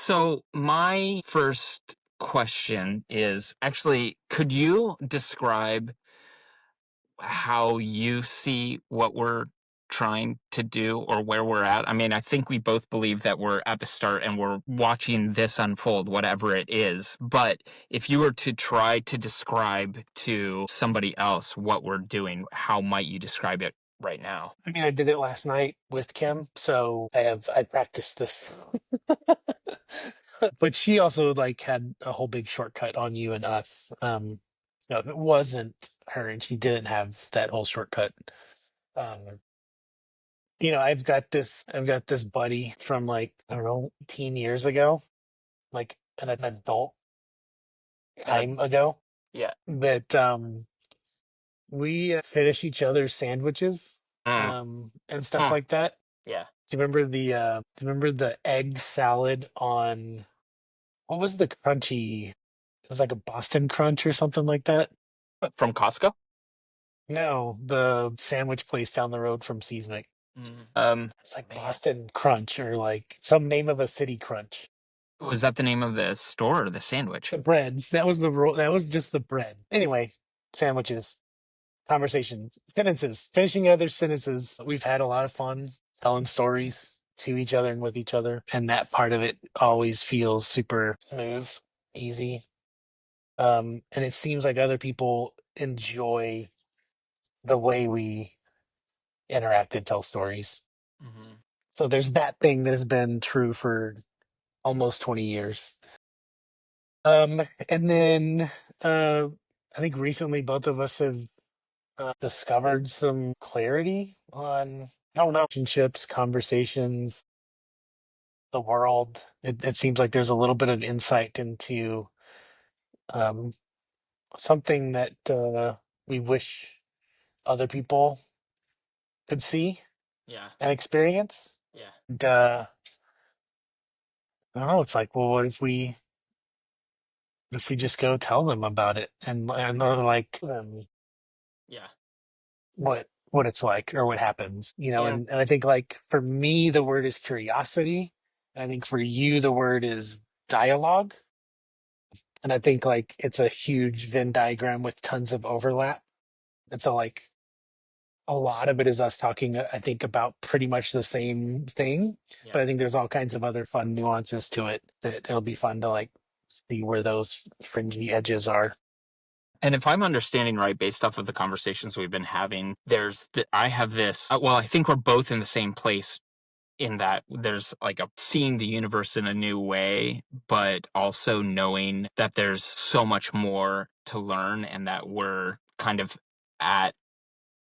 So my first question is actually, could you describe how you see what we're trying to do or where we're at? I mean, I think we both believe that we're at the start and we're watching this unfold, whatever it is. But if you were to try to describe to somebody else what we're doing, how might you describe it right now? I mean, I did it last night with Kim, so I practiced this. But she also like had a whole big shortcut on you and us. So if it wasn't her and she didn't have that whole shortcut, um, I've got this buddy from like, I don't know, 18 years ago, like an adult And a, time ago, yeah. that we finish each other's sandwiches, Mm, and stuff mm, like that. yeah. Do you remember the egg salad on what was the crunchy? It was like a Boston Crunch or something like that. From Costco? No, the sandwich place down the road from Seasmic. It's like Man. Boston Crunch or like some name of a city crunch. Was that the name of the store or the sandwich? The bread. That was the roll. That was just the bread. Anyway, sandwiches, conversations, sentences, finishing other sentences. We've had a lot of fun telling stories to each other and with each other, and that part of it always feels super smooth, easy. And it seems like other people enjoy the way we interact and tell stories. Hmm. So there's that thing that has been true for almost 20 years. And then I think recently both of us have discovered some clarity on, I don't know, relationships, conversations, the world. It seems like there's a little bit of insight into um, something that we wish other people could see Yeah. and experience. Yeah. And, I don't know. It's like, well, what if we just go tell them about it and they're like Yeah. what it's like or what happens, And and I think like for me the word is curiosity, and I think for you the word is dialogue, and I think like it's a huge Venn diagram with tons of overlap, and so like a lot of it is us talking, I think, about pretty much the same thing, yeah. but I think there's all kinds of other fun nuances to it that it'll be fun to like see where those fringy edges are. And if I'm understanding right, based off of the conversations we've been having, I have this, well, I think we're both in the same place in that there's like a seeing the universe in a new way, but also knowing that there's so much more to learn and that we're kind of at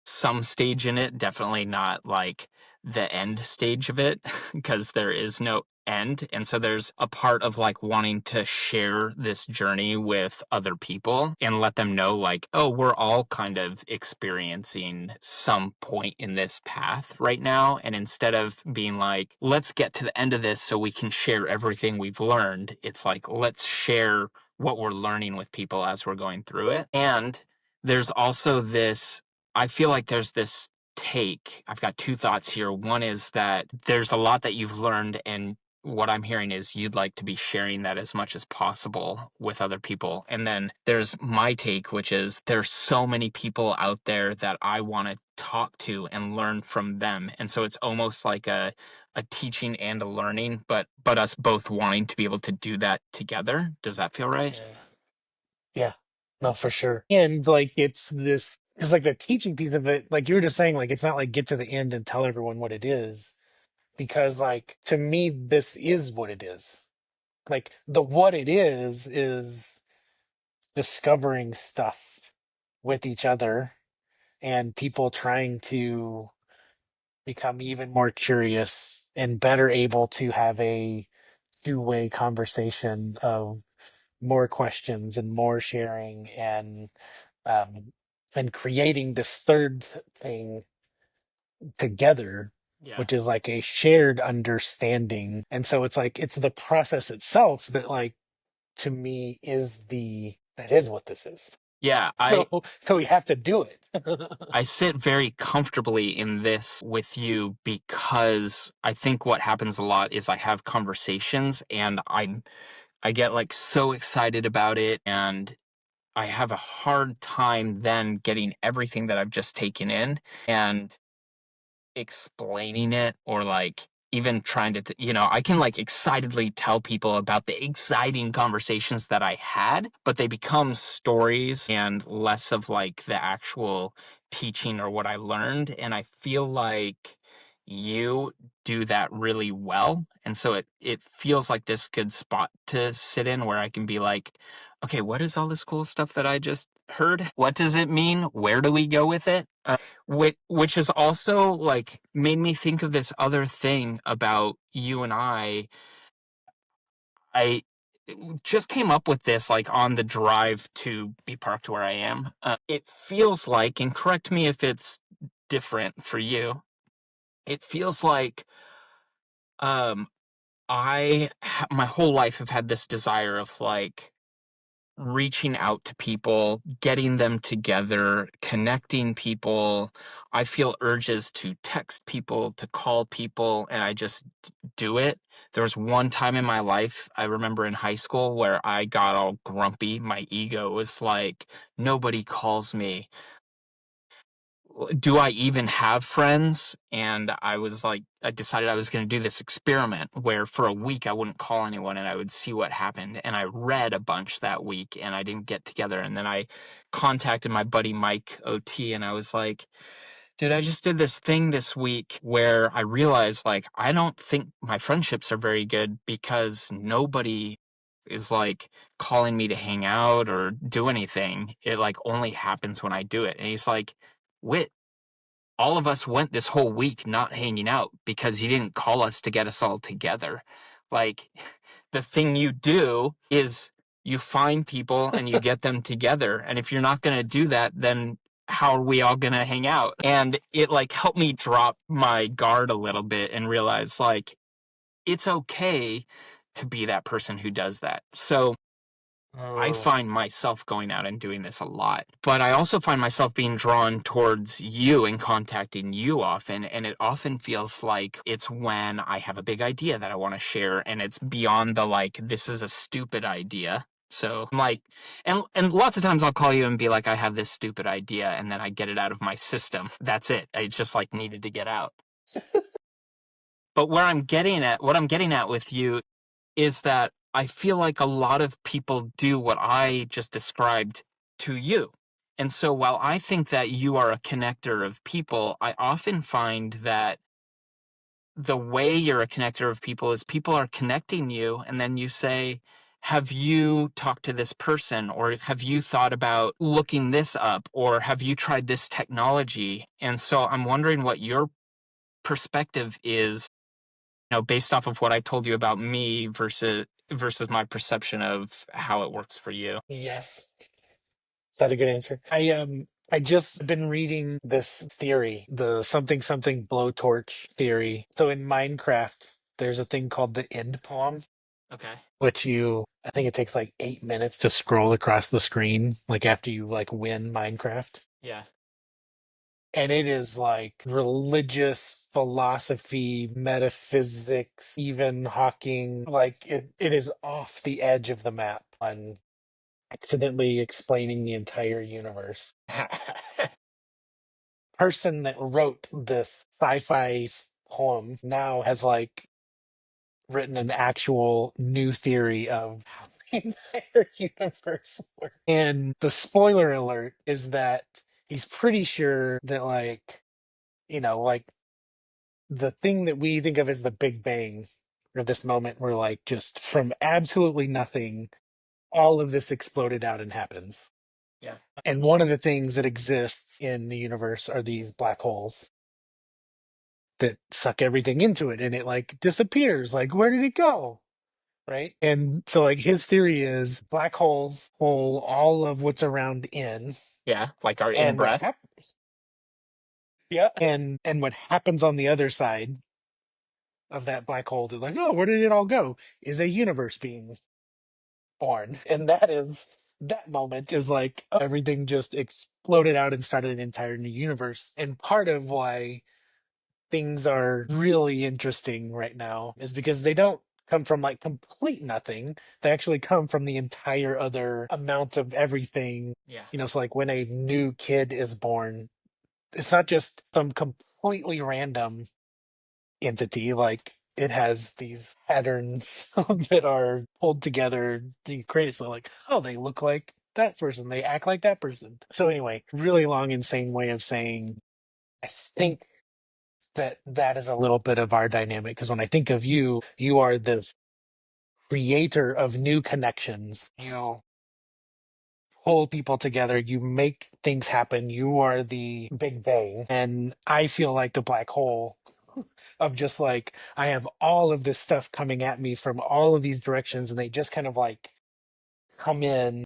some stage in it, definitely not like the end stage of it, because there is no end. And so there's a part of like wanting to share this journey with other people and let them know, like, oh, we're all kind of experiencing some point in this path right now. And instead of being like, let's get to the end of this so we can share everything we've learned, it's like, let's share what we're learning with people as we're going through it. And there's also this, I feel like there's this take. I've got two thoughts here. One is that there's a lot that you've learned, and what I'm hearing is you'd like to be sharing that as much as possible with other people. And then there's my take, which is there's so many people out there that I want to talk to and learn from them. And so it's almost like a teaching and a learning, but us both wanting to be able to do that together. Does that feel right? Yeah. Yeah, no, for sure. And like it's this, because like the teaching piece of it, like you were just saying, like it's not like get to the end and tell everyone what it is. Because like to me, this is what it is. Like the what it is discovering stuff with each other and people trying to become even more curious and better able to have a two-way conversation of more questions and more sharing um, and creating this third thing together, Yeah. which is like a shared understanding. And so it's like it's the process itself that, like, to me, is the that is what this is. Yeah, So we have to do it. I sit very comfortably in this with you because I think what happens a lot is I have conversations and I get like so excited about it, and I have a hard time then getting everything that I've just taken in and explaining it, or like even trying to I can like excitedly tell people about the exciting conversations that I had, but they become stories and less of like the actual teaching or what I learned. And I feel like you do that really well, and so it feels like this good spot to sit in where I can be like, okay, what is all this cool stuff that I just heard? What does it mean? Where do we go with it? Which is also like made me think of this other thing about you and I just came up with this like on the drive to be parked where I am. It feels like, and correct me if it's different for you, it feels like um my whole life have had this desire of like reaching out to people, getting them together, connecting people. I feel urges to text people, to call people, and I just do it. There was one time in my life, I remember in high school, where I got all grumpy. My ego was like, nobody calls me. Do I even have friends? And I was like, I decided I was going to do this experiment where for a week I wouldn't call anyone and I would see what happened. And I read a bunch that week and I didn't get together. And then I contacted my buddy Mike OT and I was like, dude, I just did this thing this week where I realized like I don't think my friendships are very good because nobody is like calling me to hang out or do anything. It like only happens when I do it. And he's like, Whit, all of us went this whole week not hanging out because you didn't call us to get us all together. Like, the thing you do is you find people and you get them together. And if you're not going to do that, then how are we all going to hang out? And it like helped me drop my guard a little bit and realize like it's okay to be that person who does that. So I Oh, find myself going out and doing this a lot, but I also find myself being drawn towards you and contacting you often. And it often feels like it's when I have a big idea that I want to share, and it's beyond the like, this is a stupid idea. So I'm like, and lots of times I'll call you and be like, I have this stupid idea, and then I get it out of my system. That's it. I just like needed to get out. But what I'm getting at with you is that I feel like a lot of people do what I just described to you. And so while I think that you are a connector of people, I often find that the way you're a connector of people is people are connecting you, and then you say, have you talked to this person? Or have you thought about looking this up? Or have you tried this technology? And so I'm wondering what your perspective is, based off of what I told you about me versus my perception of how it works for you. yes. Is that a good answer? I just been reading this theory, the something something blowtorch theory. So in Minecraft, there's a thing called the end poem, Okay. which I think it takes like 8 minutes to scroll across the screen, like after you like win Minecraft. Yeah. And it is like religious philosophy, metaphysics, even Hawking. Like it is off the edge of the map on accidentally explaining the entire universe. Person that wrote this sci-fi poem now has like written an actual new theory of how the entire universe works. And the spoiler alert is that he's pretty sure that like the thing that we think of as the Big Bang, or this moment where like just from absolutely nothing, all of this exploded out and happens. Yeah. And one of the things that exists in the universe are these black holes that suck everything into it and it like disappears. Like, where did it go? Right. And so, like, his theory is black holes pull all of what's around in, Yeah. Like our in and what breath. happens, yeah, and what happens on the other side of that black hole to like, oh, where did it all go? Is a universe being born. And that is that moment is like everything just exploded out and started an entire new universe. And part of why things are really interesting right now is because they don't come from like complete nothing. They actually come from the entire other amount of everything. Yeah. So like when a new kid is born, it's not just some completely random entity. Like it has these patterns that are pulled together to create it. So like, oh, they look like that person. They act like that person. So anyway, really long, insane way of saying, I think that is a little bit of our dynamic. Because when I think of you, you are this creator of new connections. You pull people together. You make things happen. You are the Big Bang. And I feel like the black hole of just like I have all of this stuff coming at me from all of these directions, and they just kind of like come in.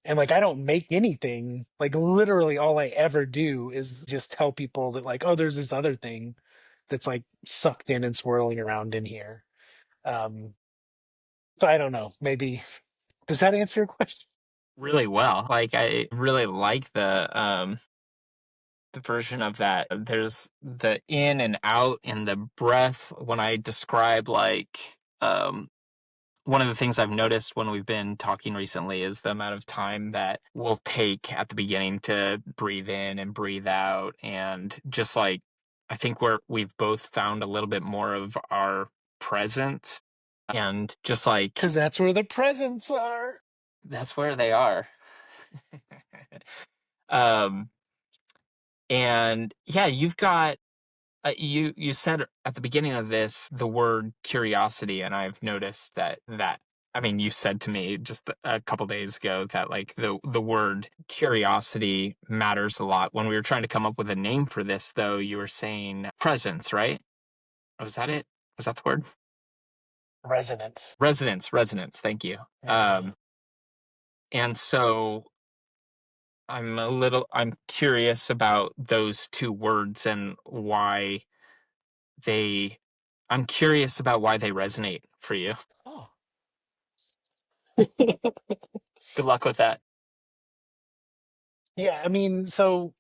And like I don't make anything. Like literally, all I ever do is just tell people that like, oh, there's this other thing that's like sucked in and swirling around in here. Um, so I don't know. Maybe does that answer your question? Really well. Like I really like the version of that. There's the in and out and the breath when I describe like one of the things I've noticed when we've been talking recently is the amount of time that we'll take at the beginning to breathe in and breathe out. And just like, I think we've both found a little bit more of our presence and just like, Because that's where the presents are. that's where they are. um, and yeah, you've got you said at the beginning of this the word curiosity, and I've noticed that I mean, you said to me just a couple days ago that like the word curiosity matters a lot. When we were trying to come up with a name for this, though, you were saying presence, right? Was that it? Was that the word? Resonance. Resonance. Thank you. Mhm. And so I'm curious about those two words and why they I'm curious about why they resonate for you. Oh. Good luck with that. Yeah, I mean, so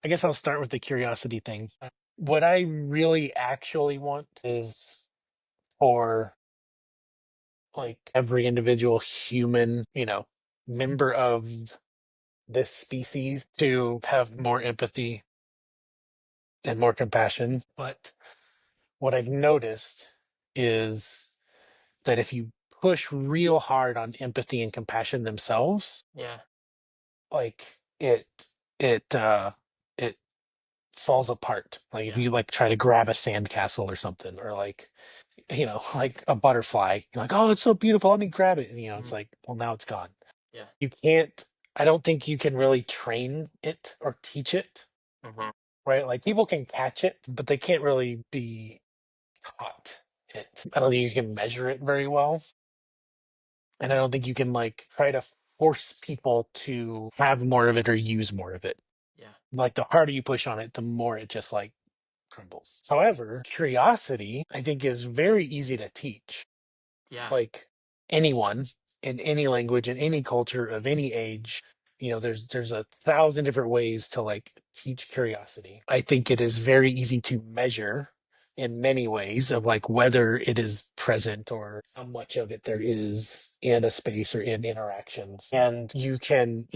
I guess I'll start with the curiosity thing. What I really actually want is for like every individual human, member of this species to have more empathy and more compassion. But what I've noticed is that if you push real hard on empathy and compassion themselves, Yeah. like it falls apart. Like if Yeah. you like try to grab a sandcastle or something, or like like a butterfly, you're like, oh, it's so beautiful, let me grab it. And it's Mhm. like, well, now it's gone. Yeah. You can't, I don't think you can really train it or teach it, Mhm. right? Like people can catch it, but they can't really be taught it. I don't think you can measure it very well. And I don't think you can like try to force people to have more of it or use more of it. Yeah. Like the harder you push on it, the more it just like crumbles. However, curiosity, I think, is very easy to teach. Yeah. Like anyone in any language, in any culture of any age, there's a thousand different ways to like teach curiosity. I think it is very easy to measure in many ways of like whether it is present or how much of it there is in a space or in interactions. And you can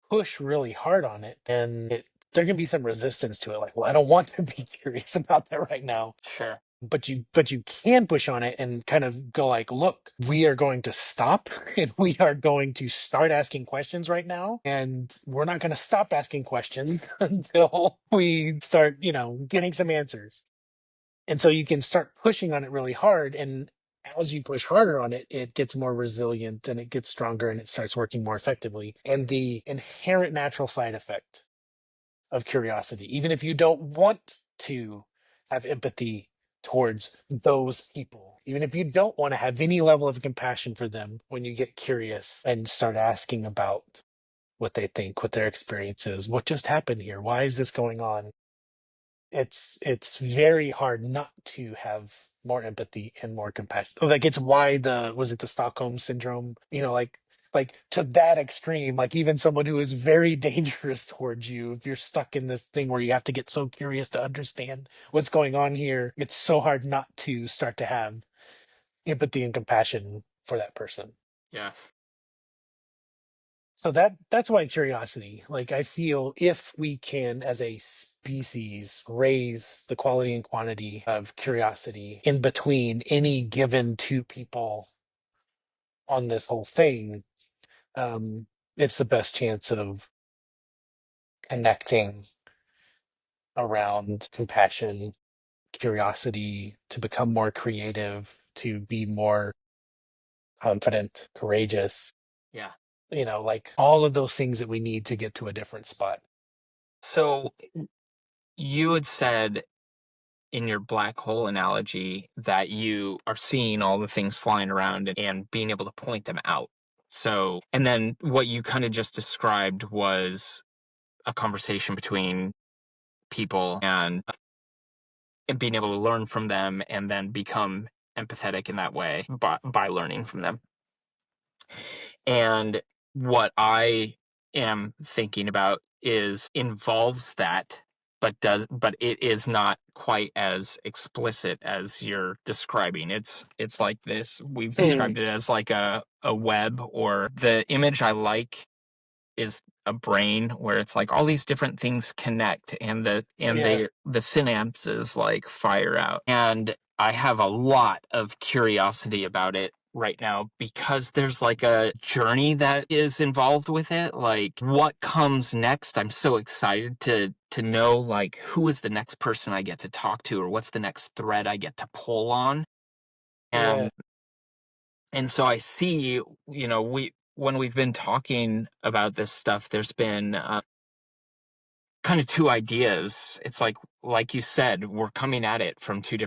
push really hard on it, and there can be some resistance to it, like, well, I don't want to be curious about that right now. Sure. But you can push on it and kind of go like, look, we are going to stop and we are going to start asking questions right now, and we're not going to stop asking questions until we start getting some answers. And so you can start pushing on it really hard, and as you push harder on it, it gets more resilient and it gets stronger and it starts working more effectively. And the inherent natural side effect of curiosity, even if you don't want to have empathy towards those people, even if you don't want to have any level of compassion for them, when you get curious and start asking about what they think, what their experience is, what just happened here, why is this going on, it's very hard not to have more empathy and more compassion. Like it's why the was it the Stockholm syndrome? Like like to that extreme, like even someone who is very dangerous towards you, if you're stuck in this thing where you have to get so curious to understand what's going on here, it's so hard not to start to have empathy and compassion for that person. Yeah. So that's why curiosity, like I feel if we can as a species raise the quality and quantity of curiosity in between any given two people on this whole thing, um, it's the best chance of connecting around compassion, curiosity, to become more creative, to be more confident, courageous, Yeah. like all of those things that we need to get to a different spot. So you had said in your black hole analogy that you are seeing all the things flying around and being able to point them out. So, and then what you kind of just described was a conversation between people and being able to learn from them and then become empathetic in that way by learning from them. And what I am thinking about is involves that, but it is not quite as explicit as you're describing. It's like this. We've Mm, described it as like a web, or the image I like is a brain where it's like all these different things connect yeah, the synapses like fire out. And I have a lot of curiosity about it right now because there's like a journey that is involved with it. Like what comes next? I'm so excited to know like who is the next person I get to talk to, or what's the next thread I get to pull on. yeah, And and so I see, we when we've been talking about this stuff, there's been kind of two ideas. It's like you said, we're coming at it from two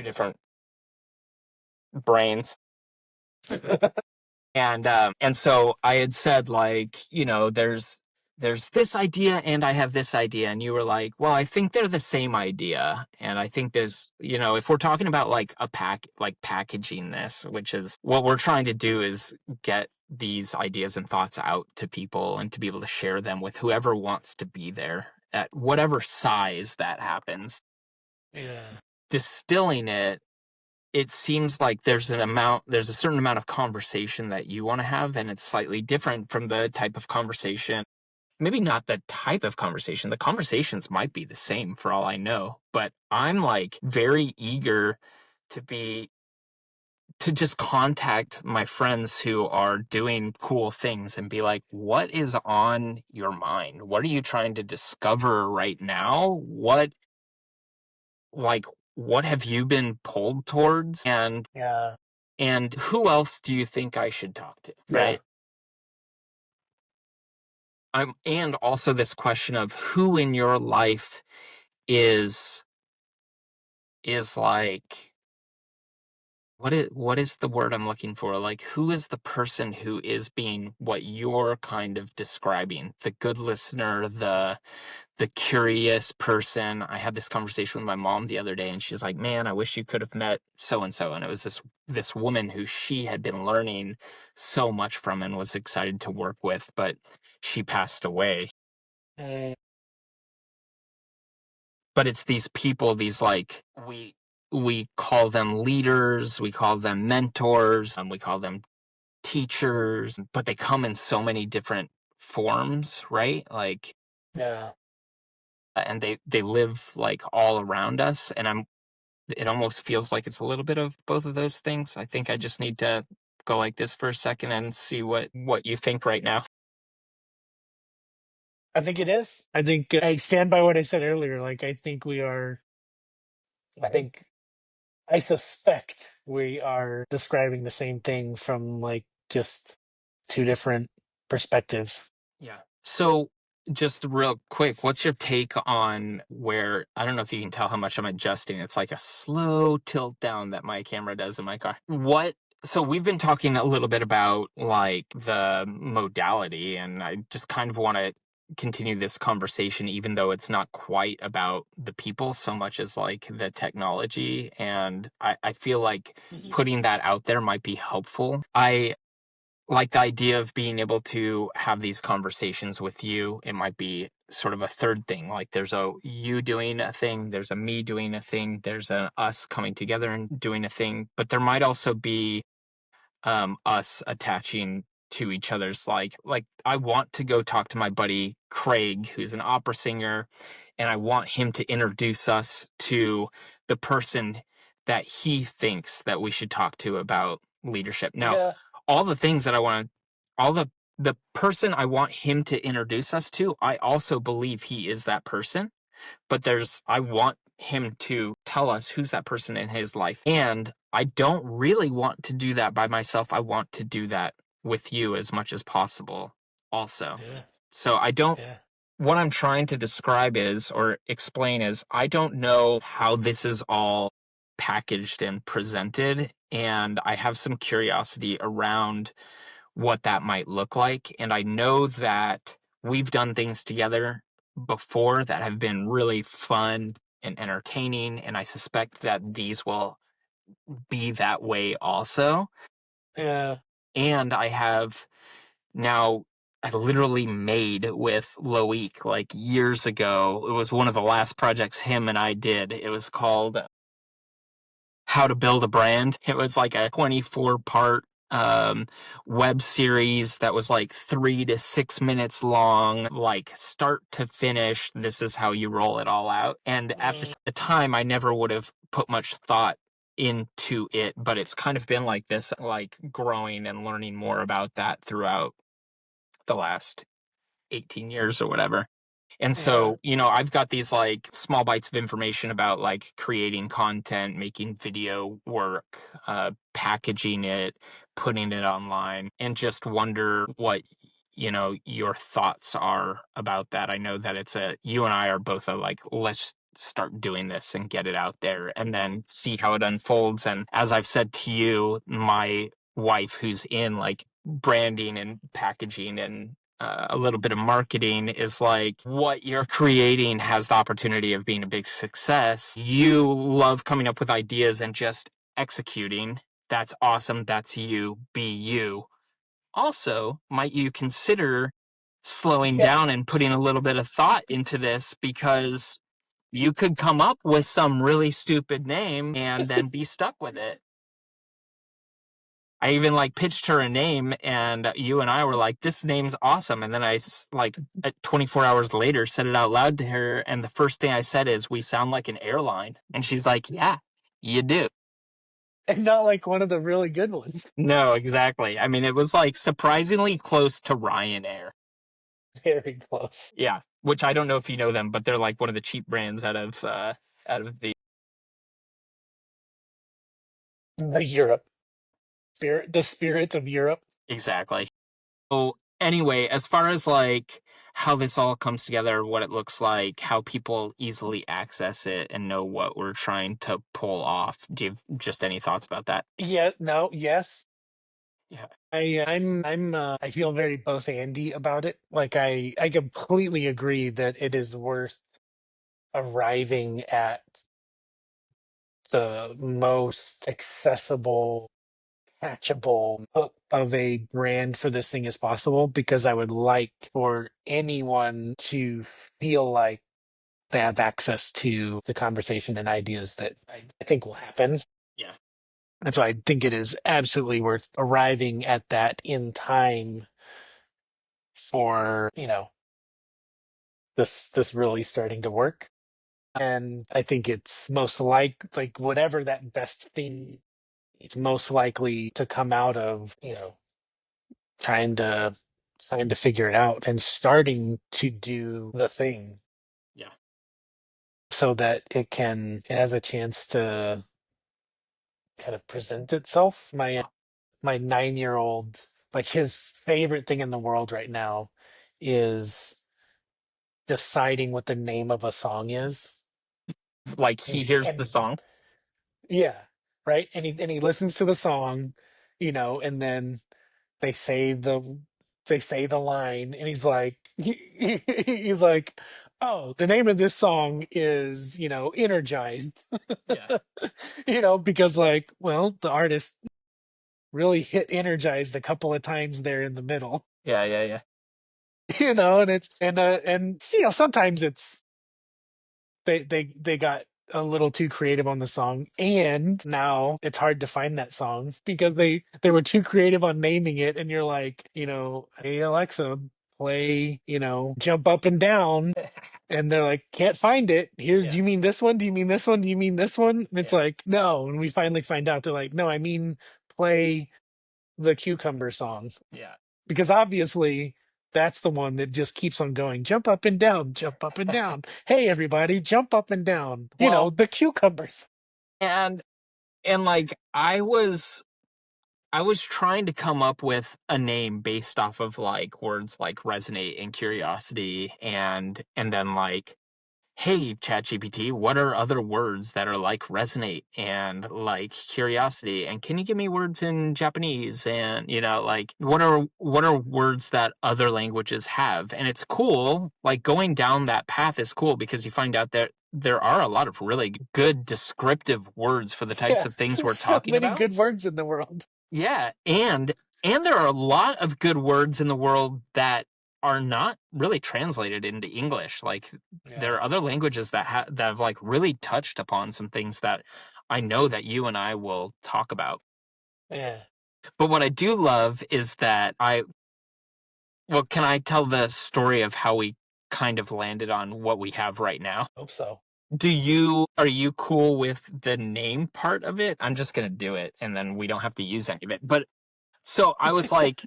different brains. And so I had said, like, there's this idea and I have this idea, and you were like, well, I think they're the same idea. And I think this, if we're talking about like like packaging this, which is what we're trying to do, is get these ideas and thoughts out to people and to be able to share them with whoever wants to be there at whatever size that happens. yeah, Distilling it, it seems like there's a certain amount of conversation that you want to have, and it's slightly different from the type of conversation. Maybe not the type of conversation. The conversations might be the same for all I know, but I'm like very eager to be to just contact my friends who are doing cool things and be like, what is on your mind? What are you trying to discover right now? Like what have you been pulled towards? yeah, And who else do you think I should talk to, yeah, right? And also this question of who in your life is like, what is the word I'm looking for? Like, who is the person who is being what you're kind of describing? The good listener, the curious person. I had this conversation with my mom the other day, and she's like, "Man, I wish you could have met so and so." And it was this woman who she had been learning so much from and was excited to work with, but she passed away. mm, But it's these people, these like we call them leaders, we call them mentors, we call them teachers, but they come in so many different forms, right? Like, yeah. and they live like all around us, and it almost feels like it's a little bit of both of those things. I think I just need to go like this for a second and see what you think right now. I think it is. I think I stand by what I said earlier. Like, I think, I suspect we are describing the same thing from like just two different perspectives. Yeah. So just real quick, what's your take on where, I don't know if you can tell how much I'm adjusting. It's like a slow tilt down that my camera does in my car. So we've been talking a little bit about like the modality, and I just kind of want to continue this conversation, even though it's not quite about the people so much as like the technology. And I feel like Mhm. putting that out there might be helpful. like the idea of being able to have these conversations with you, it might be sort of a third thing. Like there's a you doing a thing, there's a me doing a thing, there's an us coming together and doing a thing, but there might also be us attaching to each other's like I want to go talk to my buddy Craig, who's an opera singer, and I want him to introduce us to the person that he thinks that we should talk to about leadership. Now, Yeah, all the things that I want to all the person I want him to introduce us to, I also believe he is that person, but I want him to tell us who's that person in his life. And I don't really want to do that by myself. I want to do that with you as much as possible also. yeah, So I don't, yeah, what I'm trying to describe is, or explain is, I don't know how this is all packaged and presented. And I have some curiosity around what that might look like. And I know that we've done things together before that have been really fun and entertaining. And I suspect that these will be that way also. yeah. And I have now, I literally made with Loic like years ago. It was one of the last projects him and I did. It was called How to Build a Brand. It was like a 24-part web series that was like 3 to 6 minutes long, like start to finish. This is how you roll it all out. And at the time, I never would have put much thought into it, but it's kind of been like this, like growing and learning more about that throughout the last 18 years or whatever. And Yeah, so, I've got these like small bites of information about like creating content, making video work, packaging it, putting it online, and just wonder what, your thoughts are about that. I know that you and I are both like, let's start doing this and get it out there and then see how it unfolds. And as I've said to you, my wife, who's in like branding and packaging and a little bit of marketing, is like what you're creating has the opportunity of being a big success. You love coming up with ideas and just executing. That's awesome. That's you. Be you. Also, might you consider slowing yeah. down and putting a little bit of thought into this, because you could come up with some really stupid name and then be stuck with it. I even like pitched her a name, and you and I were like, this name's awesome. And then like 24 hours later said it out loud to her. And the first thing I said is, we sound like an airline. And she's like, yeah, you do. And not like one of the really good ones. No, exactly. I mean, it was like surprisingly close to Ryanair. Very close. Yeah. Which I don't know if you know them, but they're like one of the cheap brands out of the The Europe the spirit of Europe. exactly. So anyway, as far as like how this all comes together, what it looks like, how people easily access it and know what we're trying to pull off, do you have just any thoughts about that? Yeah, no, yes. Yeah. I feel very both Andy about it. Like I completely agree that it is worth arriving at the most accessible, catchable hook of a brand for this thing as possible, because I would like for anyone to feel like they have access to the conversation and ideas that I think will happen. Yeah. And so I think it is absolutely worth arriving at that in time for, this really starting to work. And I think it's most like whatever that best thing, it's most likely to come out of, trying to trying to figure it out and starting to do the thing Yeah. so that it has a chance to kind of present itself. My 9-year-old, like his favorite thing in the world right now is deciding what the name of a song is. Like he hears the And song. yeah, right. And he listens to a song, and then they say the they say the line, and he's like he's like, oh, the name of this song is, Energized. Yeah. Because like, well, the artist really hit energized a couple of times there in the middle. Yeah, yeah, yeah. And it's and sometimes it's they got a little too creative on the song, and now it's hard to find that song because they were too creative on naming it, and you're like, hey Alexa, play, jump up and down, and they're like, can't find it. Do Yeah, you mean this one? Do you mean this one? Do you mean this one? And it's yeah, like, no. And we finally find out they're like, no, I mean play the cucumber song. yeah. Because obviously that's the one that just keeps on going. Jump up and down, jump up and down. Hey everybody, jump up and down. Well, The cucumbers. and like I was trying to come up with a name based off of like words like resonate and curiosity, and then like, hey ChatGPT, what are other words that are like resonate and like curiosity, and can you give me words in Japanese, and like what are words that other languages have. And it's cool, like going down that path is cool because you find out that there are a lot of really good descriptive words for the types Yeah, of things we're there's so talking many about. good words in the world. Yeah, and there are a lot of good words in the world that are not really translated into English. Like there Yeah, are other languages that have like really touched upon some things that I know that you and I will talk about. yeah. But what I do love is that well, can I tell the story of how we kind of landed on what we have right now? Hope so. Are you cool with the name part of it? I'm just gonna do it and then we don't have to use any of it. But so I was like,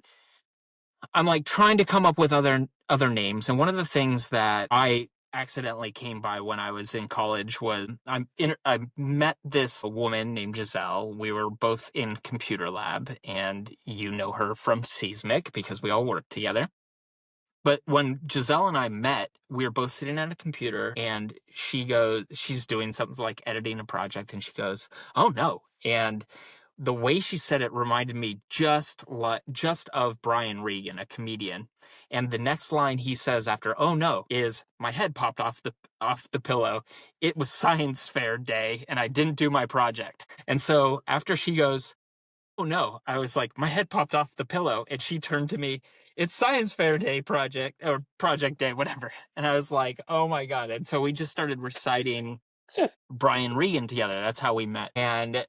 I'm like trying to come up with other names, and one of the things that I accidentally came by when I was in college was I met this woman named Giselle. We were both in computer lab, and you know her from Seismic because we all worked together. But when Giselle and I met, we were both sitting at a computer, and she's doing something like editing a project, and she goes, "Oh no!" And the way she said it reminded me just of Brian Regan, a comedian. And the next line he says after "oh no" is "my head popped off the pillow. It was science fair day, and I didn't do my project." And so after she goes, "oh no," I was like, "my head popped off the pillow," and she turned to me, "it's science fair day project or project day, whatever." And I was like, "oh my god!" And so we just started reciting Brian Regan together. That's how we met. And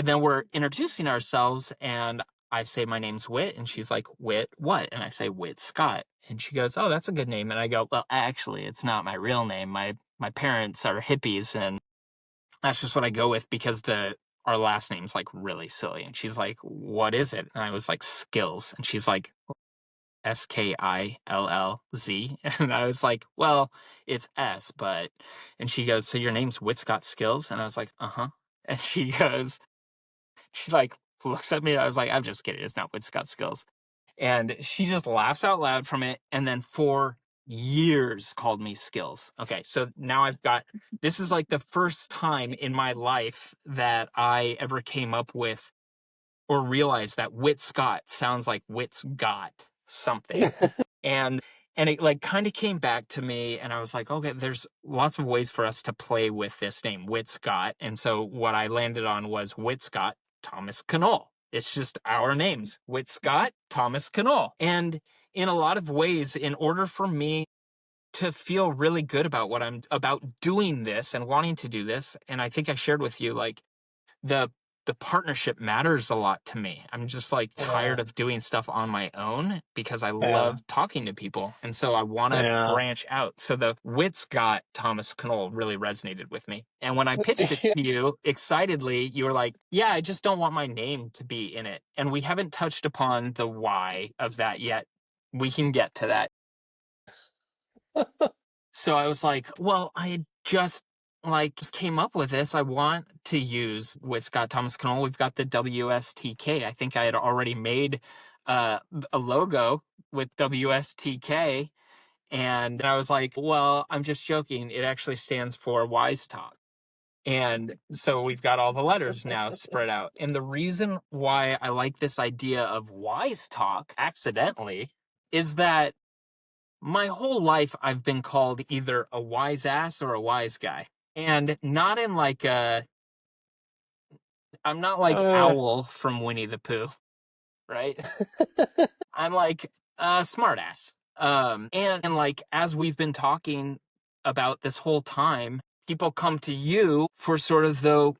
then we're introducing ourselves, and I say my name's Whit, and she's like, "Whit what?" And I say, "Whit Scott." And she goes, "Oh, that's a good name." And I go, "Well, actually, it's not my real name. My parents are hippies, and that's just what I go with because the our last name's like really silly." And she's like, "What is it?" And I was like, "Skills." And she's like, Skillz. And I was like, "Well, it's S, but," and she goes, "So your name's Whit Scott Skills?" And I was like, "Uh-huh." And she like looks at me, and I was like, "I'm just kidding. It's not Whit Scott Skills." And she just laughs out loud from it, and then for years called me Skills. Okay, so now this is like the first time in my life that I ever came up with or realized that Whit Scott sounds like Whit's got something. And it like kind of came back to me, and I was like, okay, there's lots of ways for us to play with this name, Whit Scott. And so what I landed on was Whit Scott Thomas Knoll. It's just our names, Whit Scott Thomas Knoll. And in a lot of ways, in order for me to feel really good about what I'm about doing this and wanting to do this, and I think I shared with you, like the partnership matters a lot to me. I'm just like Yeah, tired of doing stuff on my own because I yeah, love talking to people. And so I want to yeah. branch out. So the Wits got Thomas Knoll really resonated with me. And when I pitched it Yeah. to you excitedly, you were like, "Yeah, I just don't want my name to be in it." And we haven't touched upon the why of that yet. We can get to that. So I was like, well, I just came up with this. I want to use with Scott Thomas Knoll. We've got the WSTK. I think I had already made uh, a logo with WSTK. And I was like, well, I'm just joking. It actually stands for Wise Talk. And so we've got all the letters now spread out. And the reason why I like this idea of Wise Talk accidentally is that my whole life I've been called either a wise ass or a wise guy. And not in like I'm not like Uh, Owl from Winnie the Pooh. right? I'm like, smartass. And like as we've been talking about this whole time, people come to you for sort of the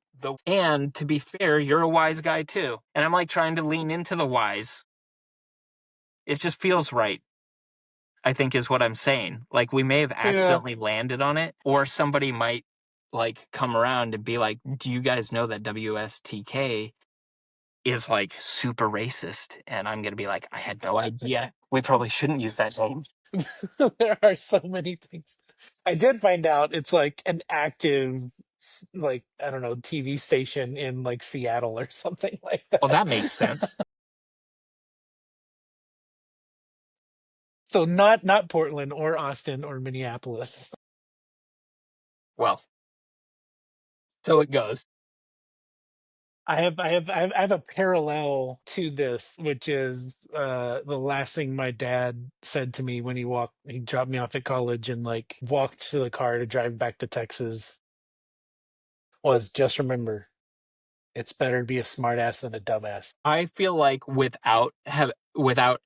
and to be fair, you're a wise guy too. And I'm like trying to lean into the wise. It just feels right, I think is what I'm saying. Like we may have Yeah. accidentally landed on it, or somebody might like come around and be like, "Do you guys know that WSTK is like super racist?" And I'm gonna be like, "I had no idea. We probably shouldn't use that name." There are so many things. I did find out it's like an active, like, I don't know, TV station in like Seattle or something like Well, that. that makes sense. So not Portland or Austin or Minneapolis. Well, so it goes. I have a parallel to this, which is the last thing my dad said to me when he dropped me off at college and like walked to the car to drive back to Texas was just remember, it's better to be a smartass than a dumbass. I feel like without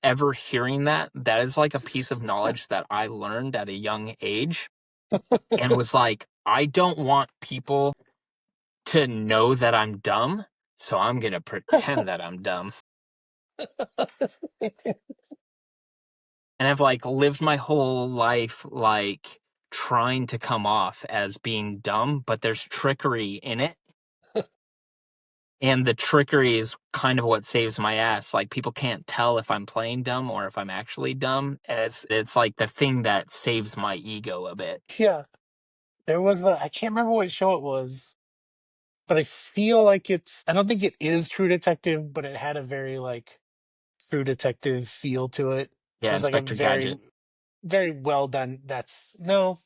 ever hearing that, that is like a piece of knowledge that I learned at a young age and was like, I don't want people to know that I'm dumb, so I'm gonna pretend that I'm dumb. And I've like lived my whole life like trying to come off as being dumb, but there's trickery in it. And the trickery is kind of what saves my ass. Like people can't tell if I'm playing dumb or if I'm actually dumb. And it's like the thing that saves my ego a bit. Yeah, there was a I can't remember what show it was, but I feel like I don't think it is True Detective, but it had a very like True Detective feel to it. It Yeah, was like a Inspector Gadget. very well done. That's no,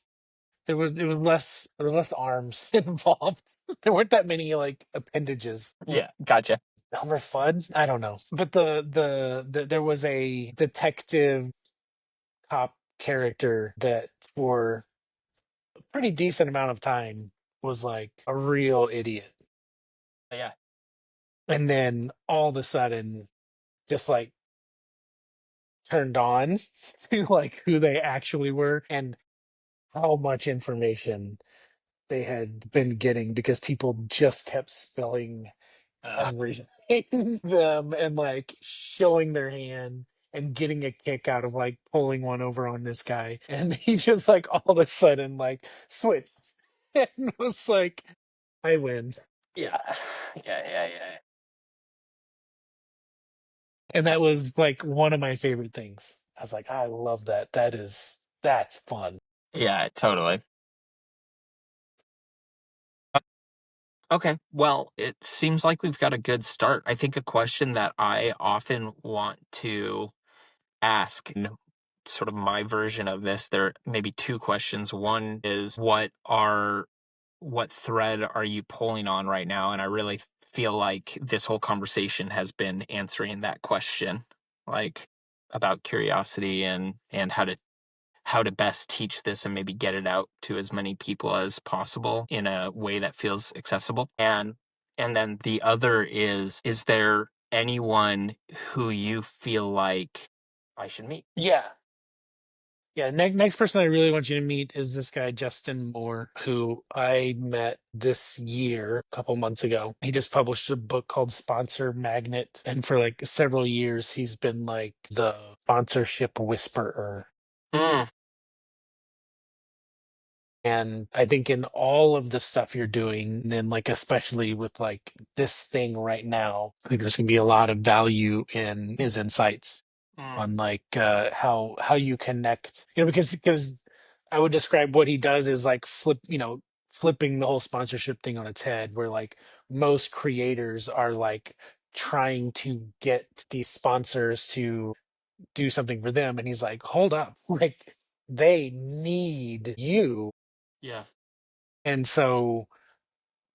there was less arms involved. There weren't that many like appendages. Yeah, gotcha. Elmer Fudd? I don't know. But there was a detective cop character that for a pretty decent amount of time was like a real idiot. Yeah. And then all of a sudden just like turned on to like who they actually were and how much information they had been getting because people just kept spilling everything them and like showing their hand and getting a kick out of like pulling one over on this guy and he just like all of a sudden like switched and was like I win. Yeah. Yeah. And that was like one of my favorite things. I was like, I love that. That's fun. Yeah, totally. Okay. Well, it seems like we've got a good start. I think a question that I often want to ask, and sort of my version of this, there may be two questions. One is what thread are you pulling on right now? And I really feel like this whole conversation has been answering that question, like about curiosity and how to best teach this and maybe get it out to as many people as possible in a way that feels accessible. And then the other is there anyone who you feel like I should meet? Yeah. Yeah, next person I really want you to meet is this guy Justin Moore, who I met this year, a couple months ago. He just published a book called Sponsor Magnet, and for like several years, he's been like the sponsorship whisperer. Mm, And I think in all of the stuff you're doing, and then like especially with like this thing right now, I think there's gonna be a lot of value in his insights mm. on like how you connect, because I would describe what he does is like flipping the whole sponsorship thing on its head, where like most creators are like trying to get these sponsors to do something for them, and he's like, hold up, like they need you. Yeah. And so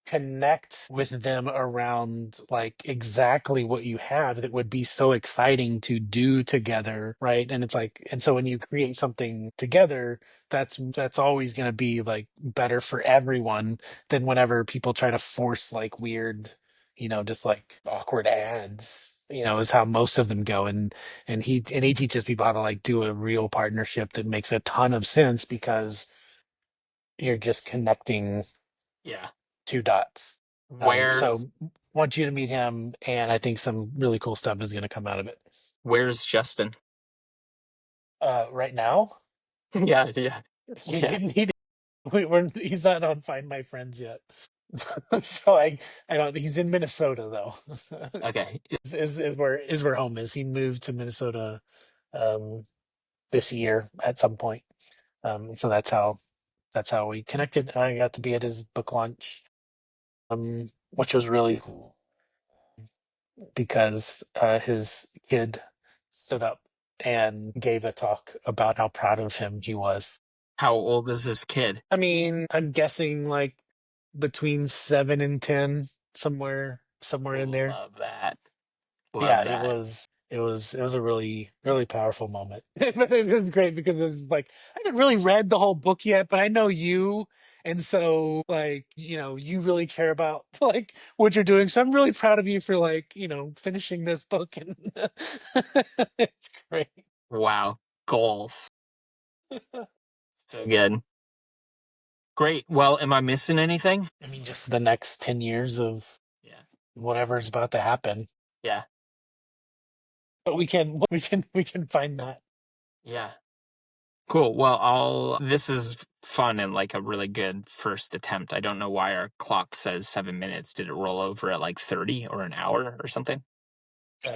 connect with them around like exactly what you have that would be so exciting to do together, right? And it's like, and so when you create something together, that's always going to be like better for everyone than whenever people try to force like weird, just like awkward ads. is how most of them go. And he teaches people how to like do a real partnership that makes a ton of sense because you're just connecting Yeah. two dots. Where's So want you to meet him, and I think some really cool stuff is going to come out of it. where's Justin? Right now, Yeah, yeah, we yeah. didn't need. He's not on Find My Friends yet, so I don't. He's in Minnesota though. Okay. Is where home is. He moved to Minnesota um, this year at some point. So that's how we connected. And I got to be at his book launch, which was really cool because his kid stood up and gave a talk about how proud of him he was. How old is this kid? I mean, I'm guessing like between 7 and 10, somewhere in there. Love that. Yeah, Love it that. was a really really powerful moment. But it was great because it was like I haven't really read the whole book yet, but I know you, and so like you really care about like what you're doing. So I'm really proud of you for like finishing this book, and it's great. Wow. Goals. So good. Great. Well, am I missing anything? I mean, just the next 10 years of Yeah. whatever's about to happen, Yeah. but we can find that. Yeah. Cool. Well, this is fun and like a really good first attempt. I don't know why our clock says 7 minutes. Did it roll over at like 30 or an hour or something? I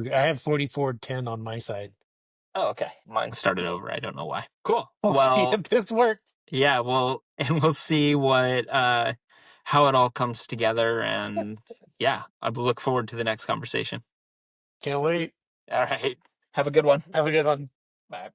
have 44:10 on my side. Oh, okay. Mine started over. I don't know why. Cool. We'll see Well, if this works. yeah, well, and we'll see how it all comes together, and yeah, I look forward to the next conversation. Can't wait. All right. Have a good one. Have a good one. Bye.